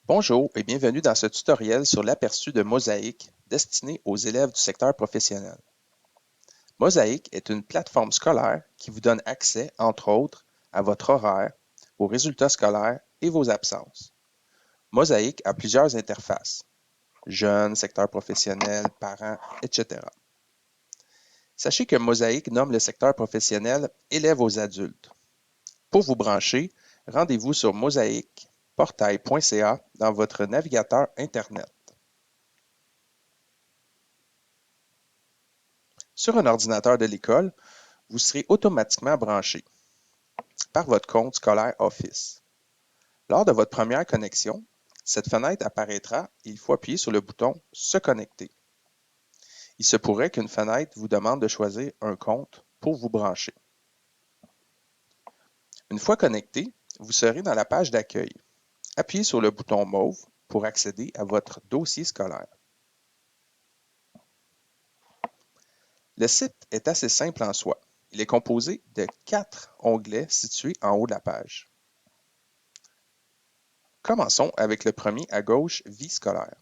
Bonjour et bienvenue dans ce tutoriel sur l'aperçu de Mosaïque destiné aux élèves du secteur professionnel. Mosaïque est une plateforme scolaire qui vous donne accès, entre autres, à votre horaire, vos résultats scolaires et vos absences. Mosaïque a plusieurs interfaces, jeunes, secteur professionnel, parents, etc. Sachez que Mosaïque nomme le secteur professionnel élèves aux adultes. Pour vous brancher, rendez-vous sur mosaïqueportail.ca dans votre navigateur Internet. Sur un ordinateur de l'école, vous serez automatiquement branché par votre compte scolaire Office. Lors de votre première connexion, cette fenêtre apparaîtra et il faut appuyer sur le bouton « Se connecter ». Il se pourrait qu'une fenêtre vous demande de choisir un compte pour vous brancher. Une fois connecté, vous serez dans la page d'accueil. Appuyez sur le bouton mauve pour accéder à votre dossier scolaire. Le site est assez simple en soi. Il est composé de 4 onglets situés en haut de la page. Commençons avec le premier à gauche, Vie scolaire.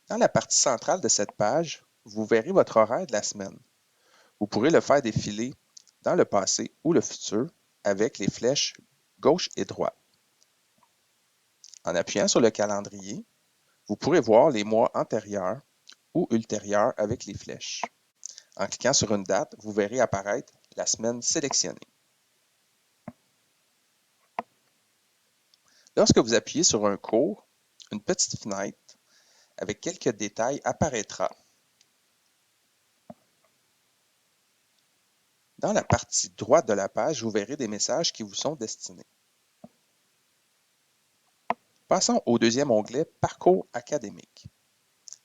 Dans la partie centrale de cette page, vous verrez votre horaire de la semaine. Vous pourrez le faire défiler dans le passé ou le futur avec les flèches gauche et droite. En appuyant sur le calendrier, vous pourrez voir les mois antérieurs ou ultérieurs avec les flèches. En cliquant sur une date, vous verrez apparaître la semaine sélectionnée. Lorsque vous appuyez sur un cours, une petite fenêtre avec quelques détails apparaîtra. Dans la partie droite de la page, vous verrez des messages qui vous sont destinés. Passons au deuxième onglet « Parcours académique »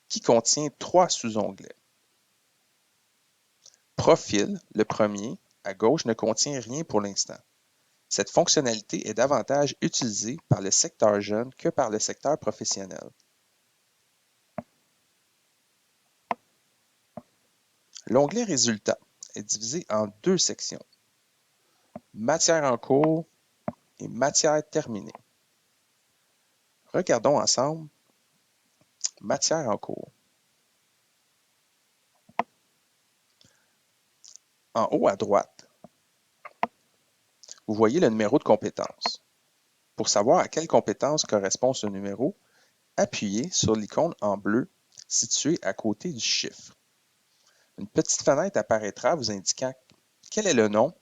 qui contient 3 sous-onglets. Profil, le premier, à gauche, ne contient rien pour l'instant. Cette fonctionnalité est davantage utilisée par le secteur jeune que par le secteur professionnel. L'onglet Résultats est divisé en 2 sections. Matière en cours et matière terminée. Regardons ensemble Matière en cours. En haut à droite, vous voyez le numéro de compétence. Pour savoir à quelle compétence correspond ce numéro, appuyez sur l'icône en bleu située à côté du chiffre. Une petite fenêtre apparaîtra vous indiquant quel est le nom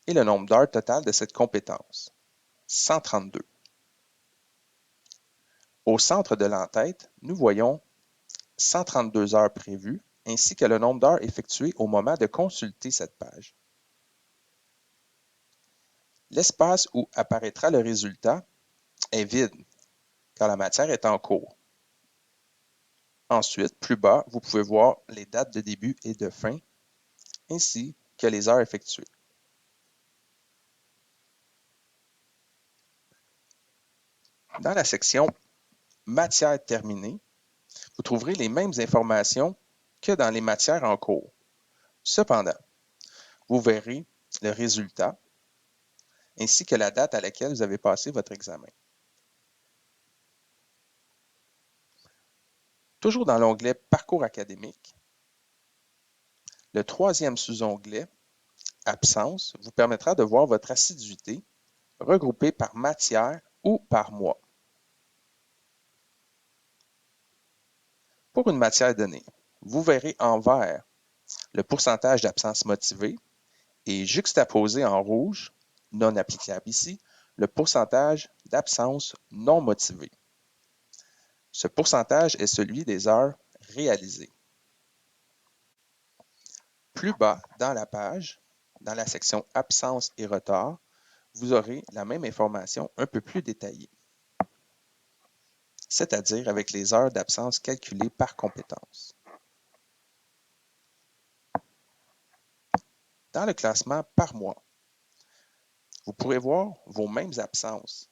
et le nombre d'heures totales de cette compétence. 132. Au centre de l'entête, nous voyons 132 heures prévues ainsi que le nombre d'heures effectuées au moment de consulter cette page. L'espace où apparaîtra le résultat est vide car la matière est en cours. Ensuite, plus bas, vous pouvez voir les dates de début et de fin ainsi que les heures effectuées. Dans la section Matières terminées, vous trouverez les mêmes informations que dans les matières en cours. Cependant, vous verrez le résultat ainsi que la date à laquelle vous avez passé votre examen. Toujours dans l'onglet Parcours académique, le troisième sous-onglet Absence vous permettra de voir votre assiduité regroupée par matière ou par mois. Pour une matière donnée, vous verrez en vert le pourcentage d'absence motivée et juxtaposé en rouge, non applicable ici, le pourcentage d'absence non motivée. Ce pourcentage est celui des heures réalisées. Plus bas dans la page, dans la section Absence et retard, vous aurez la même information un peu plus détaillée, c'est-à-dire avec les heures d'absence calculées par compétence. Dans le classement par mois, vous pourrez voir vos mêmes absences,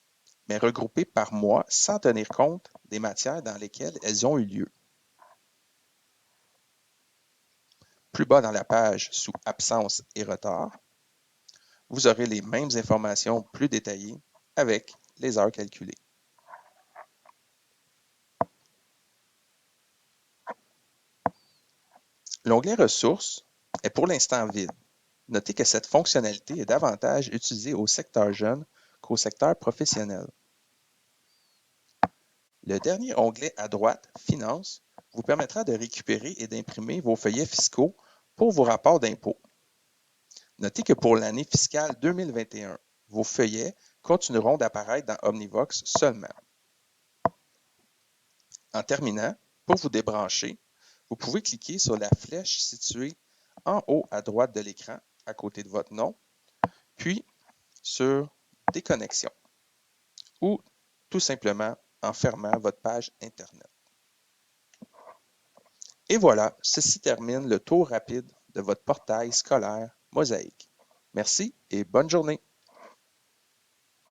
mais regroupées par mois sans tenir compte des matières dans lesquelles elles ont eu lieu. Plus bas dans la page, sous Absence et retard, vous aurez les mêmes informations plus détaillées avec les heures calculées. L'onglet Ressources est pour l'instant vide. Notez que cette fonctionnalité est davantage utilisée au secteur jeune qu'au secteur professionnel. Le dernier onglet à droite, Finances, vous permettra de récupérer et d'imprimer vos feuillets fiscaux pour vos rapports d'impôts. Notez que pour l'année fiscale 2021, vos feuillets continueront d'apparaître dans Omnivox seulement. En terminant, pour vous débrancher, vous pouvez cliquer sur la flèche située en haut à droite de l'écran, à côté de votre nom, puis sur Déconnexion, ou tout simplement en fermant votre page Internet. Et voilà, ceci termine le tour rapide de votre portail scolaire Mosaïque. Merci et bonne journée.